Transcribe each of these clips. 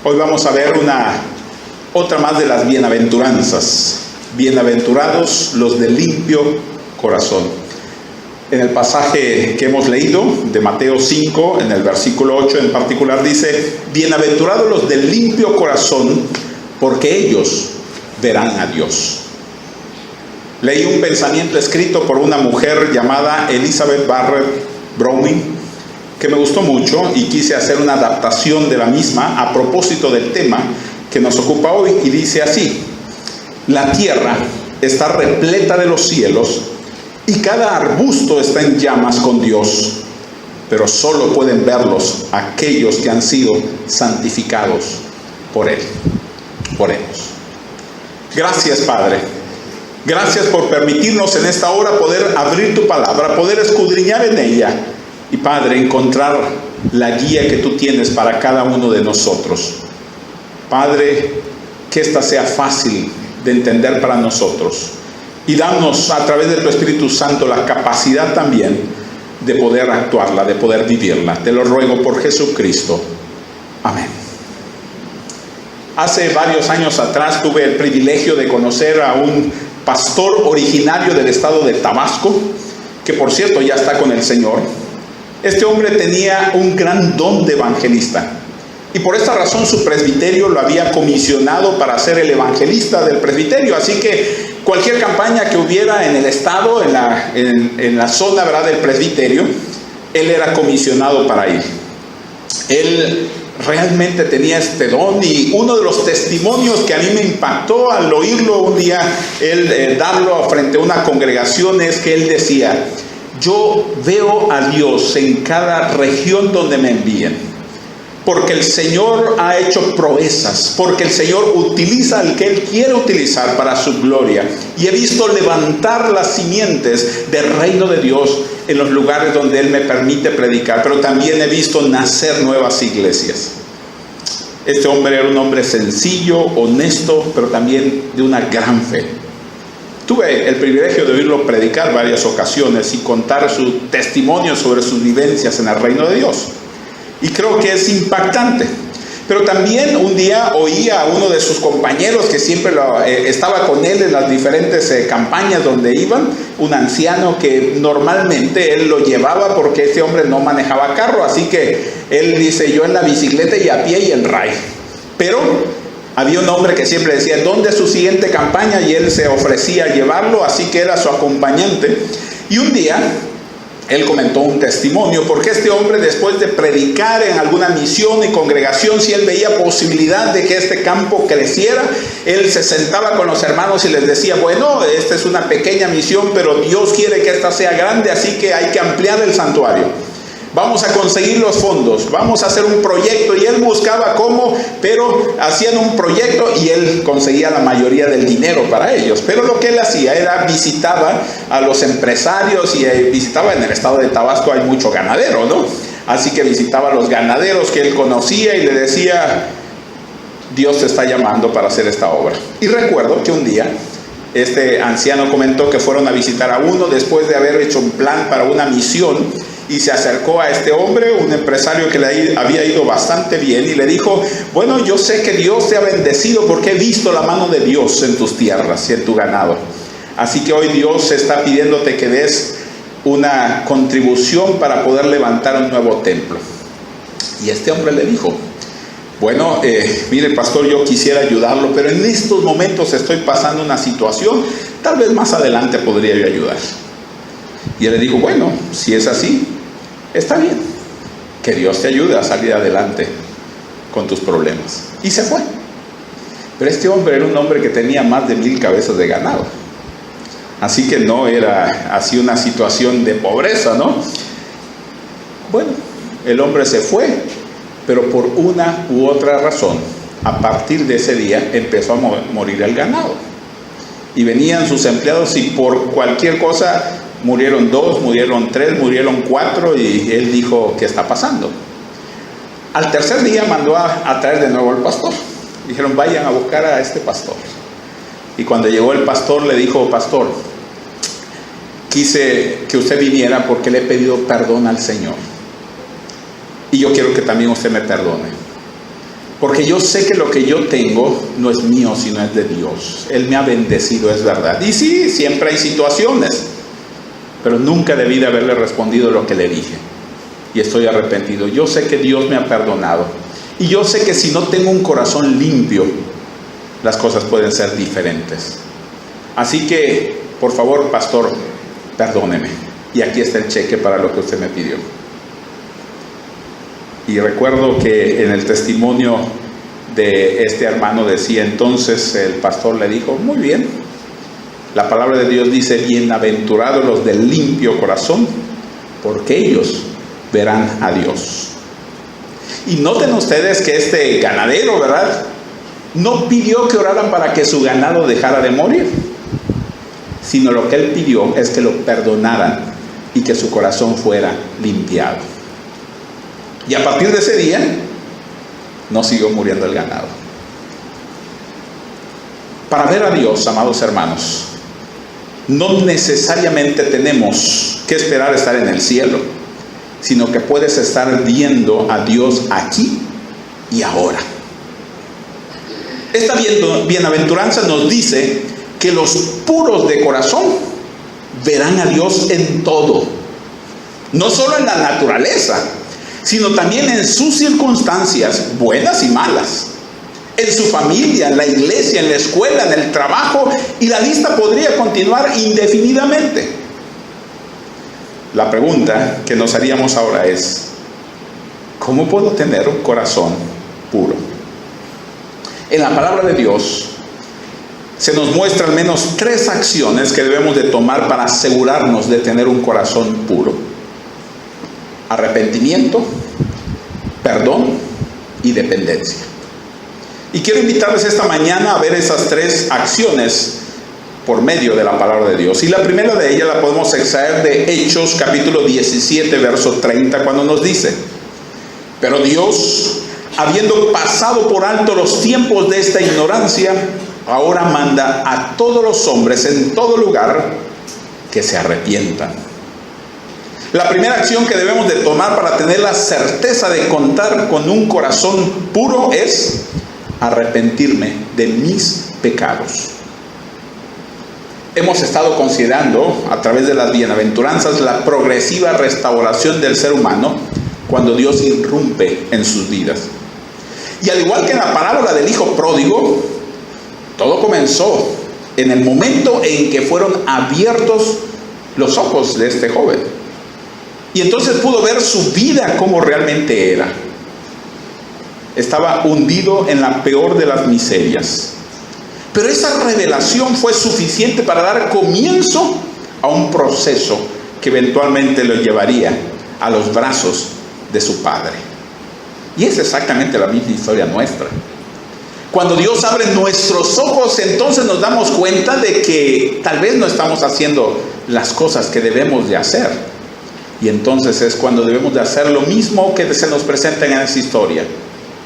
Hoy vamos a ver otra más de las bienaventuranzas. Bienaventurados los de limpio corazón. En el pasaje que hemos leído de Mateo 5, en el versículo 8 en particular, dice: bienaventurados los de limpio corazón, porque ellos verán a Dios. Leí un pensamiento escrito por una mujer llamada Elizabeth Barrett Browning, que me gustó mucho y quise hacer una adaptación de la misma a propósito del tema que nos ocupa hoy, y dice así: la tierra está repleta de los cielos y cada arbusto está en llamas con Dios, pero solo pueden verlos aquellos que han sido santificados por Él. Oremos. Gracias, Padre. Gracias por permitirnos en esta hora poder abrir tu palabra, poder escudriñar en ella y, Padre, encontrar la guía que tú tienes para cada uno de nosotros. Padre, que esta sea fácil de entender para nosotros y danos a través de tu Espíritu Santo la capacidad también de poder actuarla, de poder vivirla. Te lo ruego por Jesucristo. Amén. Hace varios años atrás tuve el privilegio de conocer a un pastor originario del estado de Tabasco, que por cierto ya está con el Señor. Este hombre tenía un gran don de evangelista, y por esta razón su presbiterio lo había comisionado para ser el evangelista del presbiterio. Así que cualquier campaña que hubiera en el estado, en la zona, ¿verdad?, del presbiterio, él era comisionado para ir. Él realmente tenía este don, y uno de los testimonios que a mí me impactó al oírlo un día, él darlo frente a una congregación, es que él decía: yo veo a Dios en cada región donde me envíen, porque el Señor ha hecho proezas, porque el Señor utiliza al que Él quiere utilizar para su gloria, y he visto levantar las simientes del reino de Dios en los lugares donde Él me permite predicar, pero también he visto nacer nuevas iglesias. Este hombre era un hombre sencillo, honesto, pero también de una gran fe. Tuve el privilegio de oírlo predicar varias ocasiones y contar su testimonio sobre sus vivencias en el reino de Dios, y creo que es impactante. Pero también un día oí a uno de sus compañeros que siempre estaba con él en las diferentes campañas donde iban, un anciano que normalmente él lo llevaba porque este hombre no manejaba carro, así que él dice: yo en la bicicleta y a pie y en ray. Pero había un hombre que siempre decía: ¿dónde es su siguiente campaña? Y él se ofrecía a llevarlo, así que era su acompañante. Y un día él comentó un testimonio, porque este hombre, después de predicar en alguna misión y congregación, si él veía posibilidad de que este campo creciera, él se sentaba con los hermanos y les decía: bueno, esta es una pequeña misión, pero Dios quiere que esta sea grande, así que hay que ampliar el santuario. Vamos a conseguir los fondos, vamos a hacer un proyecto. Y él buscaba cómo, pero hacían un proyecto y él conseguía la mayoría del dinero para ellos. Pero lo que él hacía era visitaba a los empresarios, y visitaba, en el estado de Tabasco hay mucho ganadero, ¿no? Así que visitaba a los ganaderos que él conocía y le decía: Dios te está llamando para hacer esta obra. Y recuerdo que un día este anciano comentó que fueron a visitar a uno después de haber hecho un plan para una misión, y se acercó a este hombre, un empresario que le había ido bastante bien, y le dijo: bueno, yo sé que Dios te ha bendecido porque he visto la mano de Dios en tus tierras y en tu ganado. Así que hoy Dios está pidiéndote que des una contribución para poder levantar un nuevo templo. Y este hombre le dijo: bueno, mire, pastor, yo quisiera ayudarlo, pero en estos momentos estoy pasando una situación, tal vez más adelante podría yo ayudar. Y él le dijo: bueno, si es así, está bien, que Dios te ayude a salir adelante con tus problemas. Y se fue. Pero este hombre era un hombre que tenía más de 1000 cabezas de ganado, así que no era así una situación de pobreza, ¿no? Bueno, el hombre se fue, pero por una u otra razón, a partir de ese día empezó a morir el ganado, y venían sus empleados y por cualquier cosa murieron 2, murieron 3, murieron 4, y él dijo: ¿qué está pasando? Al tercer día mandó a traer de nuevo al pastor. Dijeron: vayan a buscar a este pastor. Y cuando llegó el pastor le dijo: pastor, quise que usted viniera porque le he pedido perdón al Señor, y yo quiero que también usted me perdone. Porque yo sé que lo que yo tengo no es mío, sino es de Dios. Él me ha bendecido, es verdad. Y sí, siempre hay situaciones, pero nunca debí de haberle respondido lo que le dije. Y estoy arrepentido. Yo sé que Dios me ha perdonado. Y yo sé que si no tengo un corazón limpio, las cosas pueden ser diferentes. Así que, por favor, pastor, perdóneme. Y aquí está el cheque para lo que usted me pidió. Y recuerdo que en el testimonio de este hermano decía, entonces el pastor le dijo, muy bien, la palabra de Dios dice, bienaventurados los de limpio corazón, porque ellos verán a Dios. Y noten ustedes que este ganadero, ¿verdad?, no pidió que oraran para que su ganado dejara de morir, sino lo que él pidió es que lo perdonaran y que su corazón fuera limpiado. Y a partir de ese día, no siguió muriendo el ganado. Para ver a Dios, amados hermanos, no necesariamente tenemos que esperar estar en el cielo, sino que puedes estar viendo a Dios aquí y ahora. Esta bienaventuranza nos dice que los puros de corazón verán a Dios en todo, no solo en la naturaleza, sino también en sus circunstancias, buenas y malas, en su familia, en la iglesia, en la escuela, en el trabajo, y la lista podría continuar indefinidamente. La pregunta que nos haríamos ahora es, ¿cómo puedo tener un corazón puro? En la palabra de Dios se nos muestra al menos 3 acciones que debemos de tomar para asegurarnos de tener un corazón puro: arrepentimiento, perdón y dependencia. Y quiero invitarles esta mañana a ver esas 3 acciones por medio de la palabra de Dios. Y la primera de ellas la podemos extraer de Hechos capítulo 17 verso 30, cuando nos dice: pero Dios, habiendo pasado por alto los tiempos de esta ignorancia, ahora manda a todos los hombres en todo lugar que se arrepientan. La primera acción que debemos de tomar para tener la certeza de contar con un corazón puro es arrepentirme de mis pecados. Hemos estado considerando a través de las bienaventuranzas la progresiva restauración del ser humano cuando Dios irrumpe en sus vidas. Y al igual que en la parábola del hijo pródigo, todo comenzó en el momento en que fueron abiertos los ojos de este joven. Y entonces pudo ver su vida como realmente era. Estaba hundido en la peor de las miserias. Pero esa revelación fue suficiente para dar comienzo a un proceso que eventualmente lo llevaría a los brazos de su Padre. Y es exactamente la misma historia nuestra. Cuando Dios abre nuestros ojos, entonces nos damos cuenta de que tal vez no estamos haciendo las cosas que debemos de hacer. Y entonces es cuando debemos de hacer lo mismo que se nos presenta en esa historia.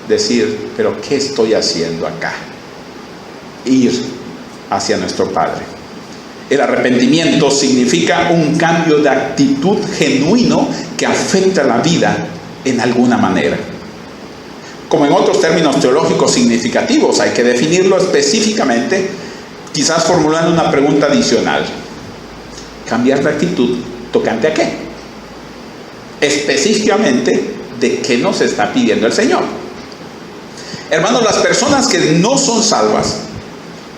Decir, pero ¿qué estoy haciendo acá? Ir hacia nuestro Padre. El arrepentimiento significa un cambio de actitud genuino que afecta la vida en alguna manera. Como en otros términos teológicos significativos, hay que definirlo específicamente, quizás formulando una pregunta adicional. ¿Cambiar de actitud tocante a qué? Específicamente, ¿de qué nos está pidiendo el Señor? Hermanos, las personas que no son salvas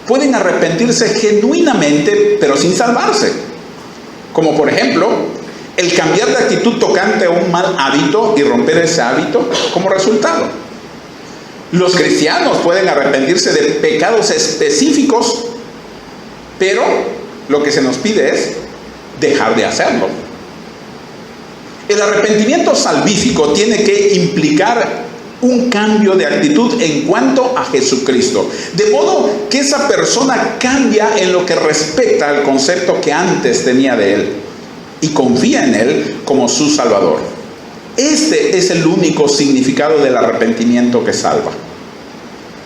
pueden arrepentirse genuinamente, pero sin salvarse. Como por ejemplo, el cambiar de actitud tocante a un mal hábito y romper ese hábito como resultado. Los cristianos pueden arrepentirse de pecados específicos, pero lo que se nos pide es dejar de hacerlo. El arrepentimiento salvífico tiene que implicar un cambio de actitud en cuanto a Jesucristo, de modo que esa persona cambia en lo que respecta al concepto que antes tenía de Él y confía en Él como su Salvador. Este es el único significado del arrepentimiento que salva.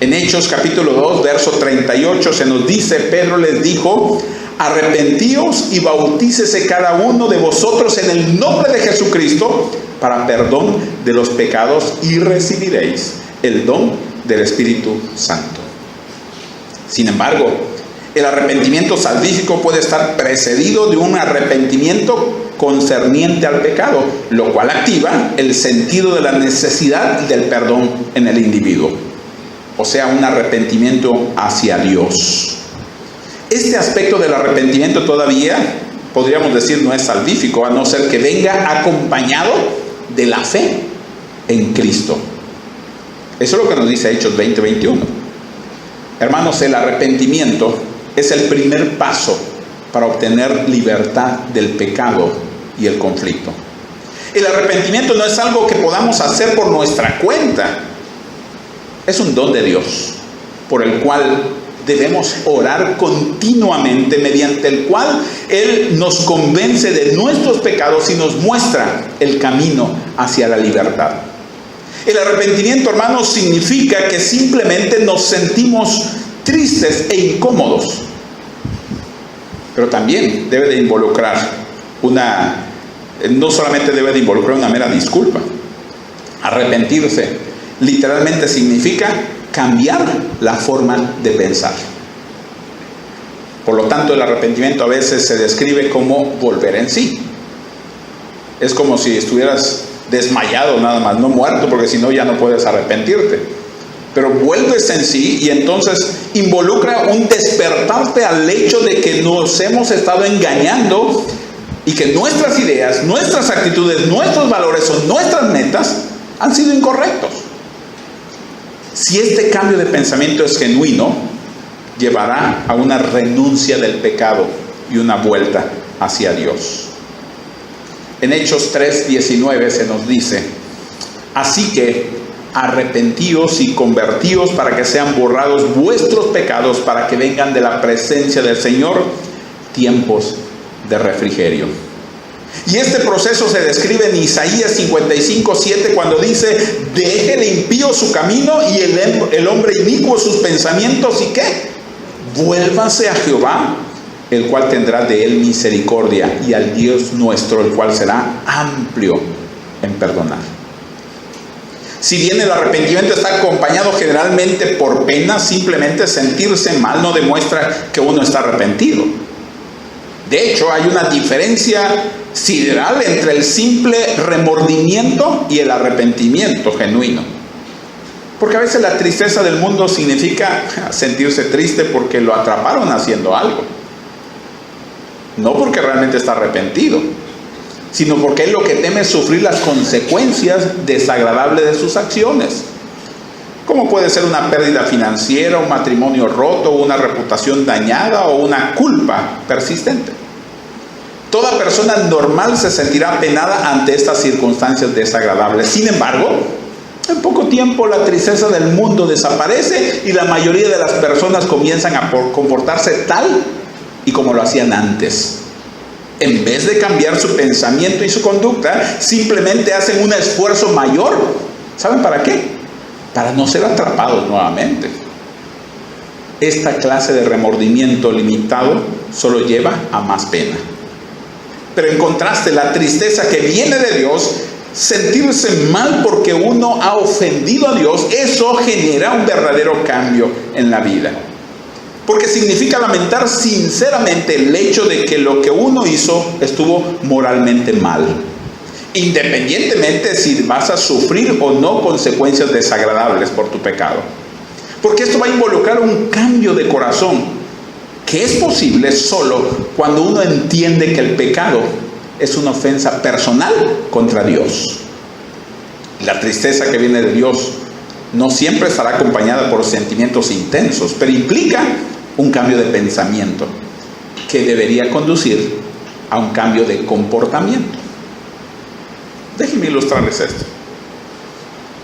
En Hechos capítulo 2, verso 38 se nos dice: Pedro les dijo: arrepentíos y bautícese cada uno de vosotros en el nombre de Jesucristo para perdón de los pecados y recibiréis el don del Espíritu Santo. Sin embargo, el arrepentimiento salvífico puede estar precedido de un arrepentimiento concerniente al pecado, lo cual activa el sentido de la necesidad del perdón en el individuo, o sea, un arrepentimiento hacia Dios. Este aspecto del arrepentimiento todavía, podríamos decir, no es salvífico, a no ser que venga acompañado de la fe en Cristo. Eso es lo que nos dice Hechos 20:21. Hermanos, el arrepentimiento es el primer paso para obtener libertad del pecado y el conflicto. El arrepentimiento no es algo que podamos hacer por nuestra cuenta. Es un don de Dios, por el cual debemos orar continuamente, mediante el cual Él nos convence de nuestros pecados y nos muestra el camino hacia la libertad. El arrepentimiento, hermanos, significa que simplemente nos sentimos tristes e incómodos, pero también debe de involucrar no solamente debe de involucrar una mera disculpa. Arrepentirse literalmente significa cambiar la forma de pensar. Por lo tanto, el arrepentimiento a veces se describe como volver en sí. Es como si estuvieras desmayado nada más, no muerto, porque si no ya no puedes arrepentirte. Pero vuelves en sí y entonces involucra un despertarte al hecho de que nos hemos estado engañando y que nuestras ideas, nuestras actitudes, nuestros valores o nuestras metas han sido incorrectos. Si este cambio de pensamiento es genuino, llevará a una renuncia del pecado y una vuelta hacia Dios. En Hechos 3:19 se nos dice: así que arrepentíos y convertíos para que sean borrados vuestros pecados, para que vengan de la presencia del Señor tiempos de refrigerio. Y este proceso se describe en Isaías 55:7, cuando dice: deje el impío su camino y el hombre inicuo sus pensamientos, ¿y qué? Vuélvanse a Jehová, el cual tendrá de él misericordia, y al Dios nuestro, el cual será amplio en perdonar. Si bien el arrepentimiento está acompañado generalmente por pena, simplemente sentirse mal no demuestra que uno está arrepentido. De hecho, hay una diferencia sideral entre el simple remordimiento y el arrepentimiento genuino. Porque a veces la tristeza del mundo significa sentirse triste porque lo atraparon haciendo algo. No porque realmente está arrepentido, sino porque él lo que teme es sufrir las consecuencias desagradables de sus acciones. Como puede ser una pérdida financiera, un matrimonio roto, una reputación dañada o una culpa persistente. Toda persona normal se sentirá penada ante estas circunstancias desagradables. Sin embargo, en poco tiempo la tristeza del mundo desaparece y la mayoría de las personas comienzan a comportarse tal y como lo hacían antes. En vez de cambiar su pensamiento y su conducta, simplemente hacen un esfuerzo mayor. ¿Saben para qué? Para no ser atrapados nuevamente. Esta clase de remordimiento limitado solo lleva a más pena. Pero en contraste, la tristeza que viene de Dios, sentirse mal porque uno ha ofendido a Dios, eso genera un verdadero cambio en la vida. Porque significa lamentar sinceramente el hecho de que lo que uno hizo estuvo moralmente mal, independientemente si vas a sufrir o no consecuencias desagradables por tu pecado. Porque esto va a involucrar un cambio de corazón, que es posible solo cuando uno entiende que el pecado es una ofensa personal contra Dios. La tristeza que viene de Dios no siempre estará acompañada por sentimientos intensos, pero implica un cambio de pensamiento que debería conducir a un cambio de comportamiento. Déjenme ilustrarles esto.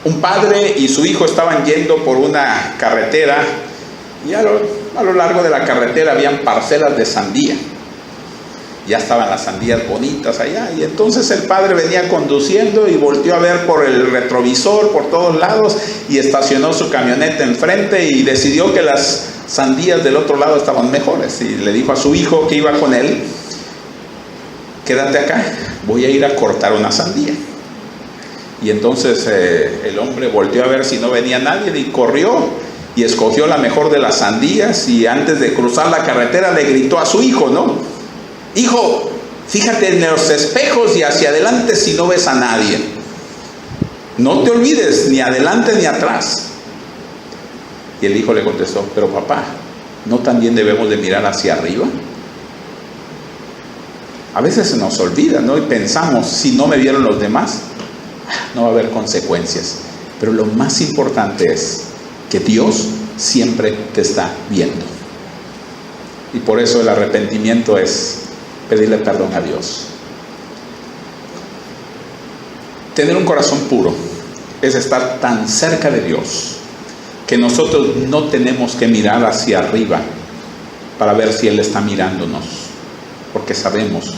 Un padre y su hijo estaban yendo por una carretera y a lo largo de la carretera habían parcelas de sandía. Ya estaban las sandías bonitas allá, y entonces el padre venía conduciendo y volteó a ver por el retrovisor por todos lados y estacionó su camioneta enfrente y decidió que las sandías del otro lado estaban mejores, y le dijo a su hijo que iba con él: quédate acá, voy a ir a cortar una sandía. Y entonces el hombre volteó a ver si no venía nadie y corrió y escogió la mejor de las sandías, y antes de cruzar la carretera le gritó a su hijo, ¿no? Hijo, fíjate en los espejos y hacia adelante si no ves a nadie. No te olvides ni adelante ni atrás. Y el hijo le contestó, pero papá, ¿no también debemos de mirar hacia arriba? A veces se nos olvida, ¿no? Y pensamos, si no me vieron los demás, no va a haber consecuencias. Pero lo más importante es que Dios siempre te está viendo. Y por eso el arrepentimiento es pedirle perdón a Dios. Tener un corazón puro es estar tan cerca de Dios que nosotros no tenemos que mirar hacia arriba para ver si Él está mirándonos, porque sabemos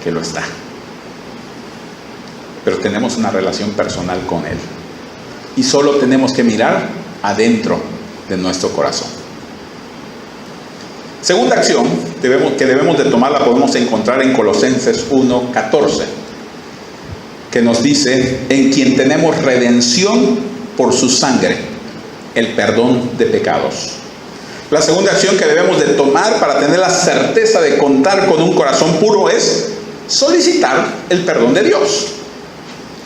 que lo está. Pero tenemos una relación personal con Él. Y solo tenemos que mirar adentro de nuestro corazón. Segunda acción que debemos de tomar la podemos encontrar en Colosenses 1:14, que nos dice, en quien tenemos redención por su sangre, el perdón de pecados. La segunda acción que debemos de tomar para tener la certeza de contar con un corazón puro es solicitar el perdón de Dios.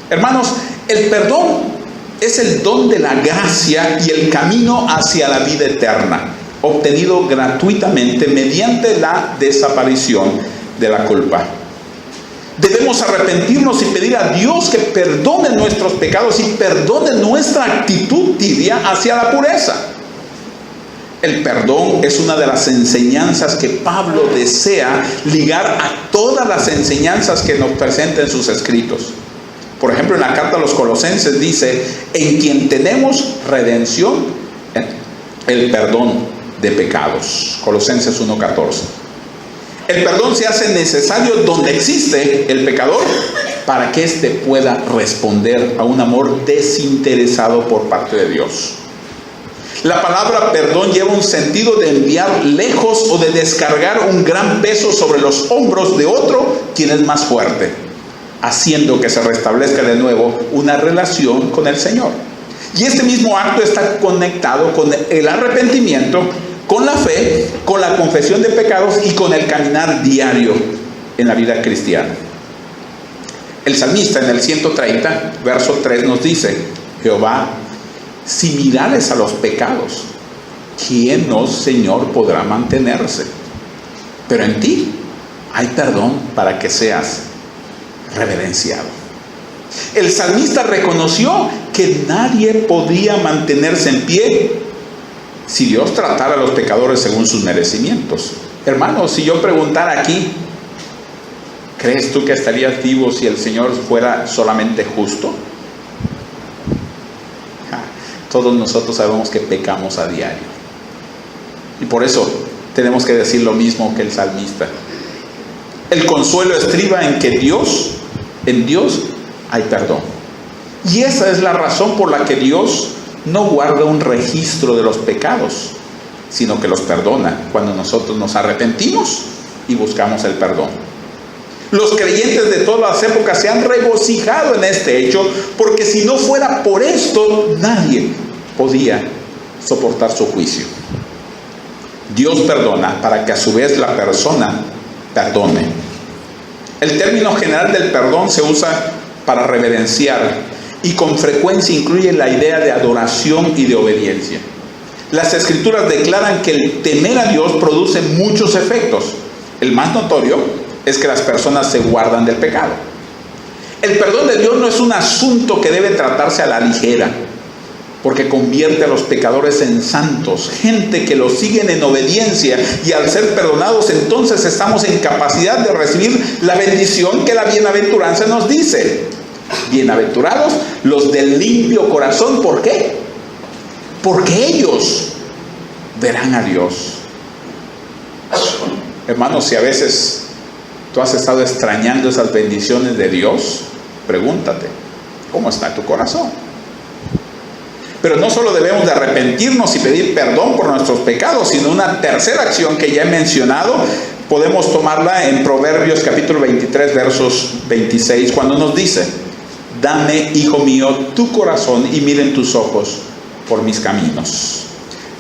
Hermanos, el perdón es el don de la gracia y el camino hacia la vida eterna, obtenido gratuitamente mediante la desaparición de la culpa. Debemos arrepentirnos y pedir a Dios que perdone nuestros pecados y perdone nuestra actitud tibia hacia la pureza. El perdón es una de las enseñanzas que Pablo desea ligar a todas las enseñanzas que nos presenta en sus escritos. Por ejemplo, en la carta a los Colosenses dice, en quien tenemos redención, el perdón de pecados. Colosenses 1:14. El perdón se hace necesario donde existe el pecador para que éste pueda responder a un amor desinteresado por parte de Dios. La palabra perdón lleva un sentido de enviar lejos o de descargar un gran peso sobre los hombros de otro quien es más fuerte, haciendo que se restablezca de nuevo una relación con el Señor. Y este mismo acto está conectado con el arrepentimiento, con la fe, con la confesión de pecados y con el caminar diario en la vida cristiana. El salmista en el 130, verso 3 nos dice, Jehová, si mirares a los pecados, ¿quién, oh Señor, podrá mantenerse? Pero en ti hay perdón para que seas reverenciado. El salmista reconoció que nadie podía mantenerse en pie si Dios tratara a los pecadores según sus merecimientos. Hermanos, si yo preguntara aquí, ¿crees tú que estarías vivo si el Señor fuera solamente justo? Todos nosotros sabemos que pecamos a diario. Y por eso tenemos que decir lo mismo que el salmista. El consuelo estriba en que en Dios hay perdón. Y esa es la razón por la que Dios no guarda un registro de los pecados, sino que los perdona cuando nosotros nos arrepentimos y buscamos el perdón. Los creyentes de todas las épocas se han regocijado en este hecho, porque si no fuera por esto, nadie podía soportar su juicio. Dios perdona para que a su vez la persona perdone. El término general del perdón se usa para reverenciar y con frecuencia incluye la idea de adoración y de obediencia. Las Escrituras declaran que el temer a Dios produce muchos efectos. El más notorio es que las personas se guardan del pecado. El perdón de Dios no es un asunto que debe tratarse a la ligera, porque convierte a los pecadores en santos, gente que lo siguen en obediencia, y al ser perdonados entonces estamos en capacidad de recibir la bendición que la bienaventuranza nos dice. Bienaventurados los del limpio corazón. ¿Por qué? Porque ellos verán a Dios. Hermanos, si a veces tú has estado extrañando esas bendiciones de Dios, pregúntate, ¿cómo está tu corazón? Pero no solo debemos de arrepentirnos y pedir perdón por nuestros pecados, sino una tercera acción que ya he mencionado, podemos tomarla en Proverbios capítulo 23, versos 26, cuando nos dice, Dame, hijo mío, tu corazón y miren tus ojos por mis caminos.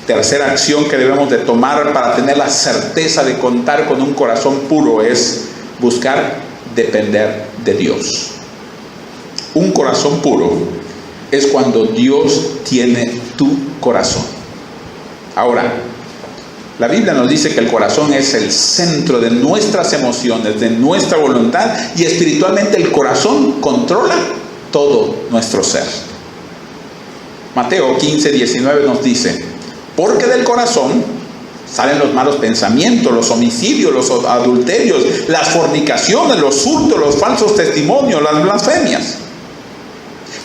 Tercera acción que debemos de tomar para tener la certeza de contar con un corazón puro es buscar depender de Dios. Un corazón puro es cuando Dios tiene tu corazón. Ahora, la Biblia nos dice que el corazón es el centro de nuestras emociones, de nuestra voluntad, y espiritualmente el corazón controla todo nuestro ser. Mateo 15:19 nos dice: porque del corazón salen los malos pensamientos, los homicidios, los adulterios, las fornicaciones, los hurtos, los falsos testimonios, las blasfemias.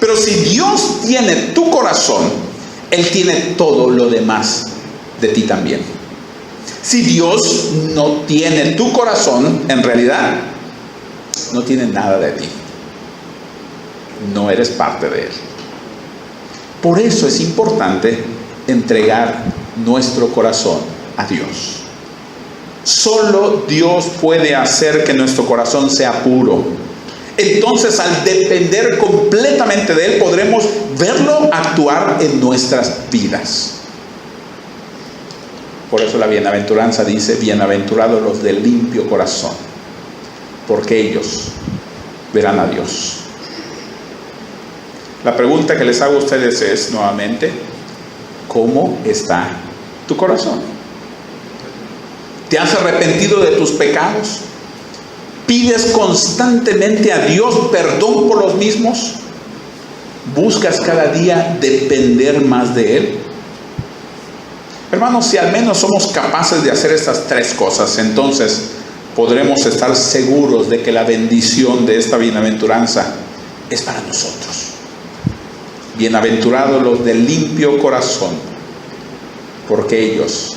Pero si Dios tiene tu corazón, Él tiene todo lo demás de ti también. Si Dios no tiene tu corazón, en realidad no tiene nada de ti. No eres parte de Él. Por eso es importante entregar nuestro corazón a Dios. Solo Dios puede hacer que nuestro corazón sea puro. Entonces, al depender completamente de Él, podremos verlo actuar en nuestras vidas. Por eso la bienaventuranza dice: bienaventurados los de limpio corazón, porque ellos verán a Dios. La pregunta que les hago a ustedes es, nuevamente, ¿cómo está tu corazón? ¿Te has arrepentido de tus pecados? ¿Pides constantemente a Dios perdón por los mismos? ¿Buscas cada día depender más de Él? Hermanos, si al menos somos capaces de hacer estas tres cosas, entonces podremos estar seguros de que la bendición de esta bienaventuranza es para nosotros. Bienaventurados los de limpio corazón, porque ellos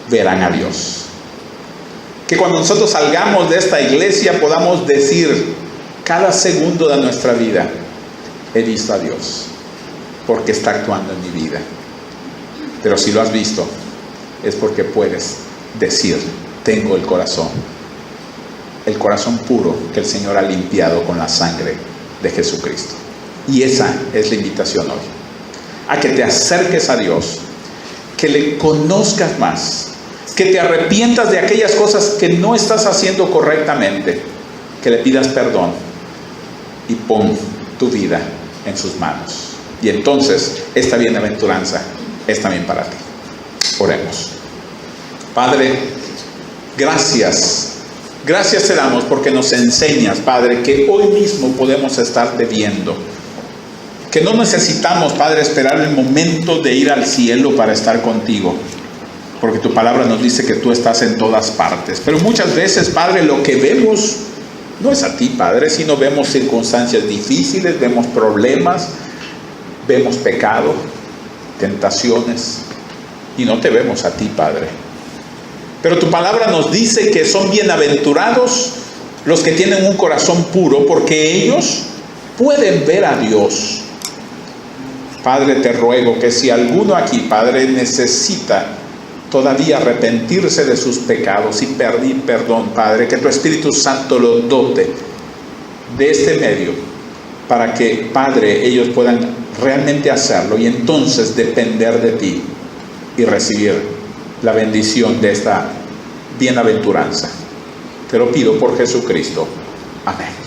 verán a Dios. Que cuando nosotros salgamos de esta iglesia podamos decir cada segundo de nuestra vida: he visto a Dios, porque está actuando en mi vida. Pero si lo has visto, es porque puedes decir: tengo el corazón puro que el Señor ha limpiado con la sangre de Jesucristo. Y esa es la invitación hoy, a que te acerques a Dios, que le conozcas más, que te arrepientas de aquellas cosas que no estás haciendo correctamente, que le pidas perdón y pon tu vida en sus manos. Y entonces esta bienaventuranza es también para ti. Oremos. Padre, gracias te damos porque nos enseñas, Padre, que hoy mismo podemos estarte viendo, que no necesitamos, Padre, esperar el momento de ir al cielo para estar contigo, porque tu palabra nos dice que tú estás en todas partes. Pero muchas veces, Padre, lo que vemos no es a ti, Padre, sino vemos circunstancias difíciles, vemos problemas, vemos pecado, tentaciones, y no te vemos a ti, Padre. Pero tu palabra nos dice que son bienaventurados los que tienen un corazón puro, porque ellos pueden ver a Dios. Padre, te ruego que si alguno aquí, Padre, necesita todavía arrepentirse de sus pecados y pedir perdón, Padre, que tu Espíritu Santo lo dote de este medio para que, Padre, ellos puedan realmente hacerlo y entonces depender de ti y recibir la bendición de esta bienaventuranza. Te lo pido por Jesucristo. Amén.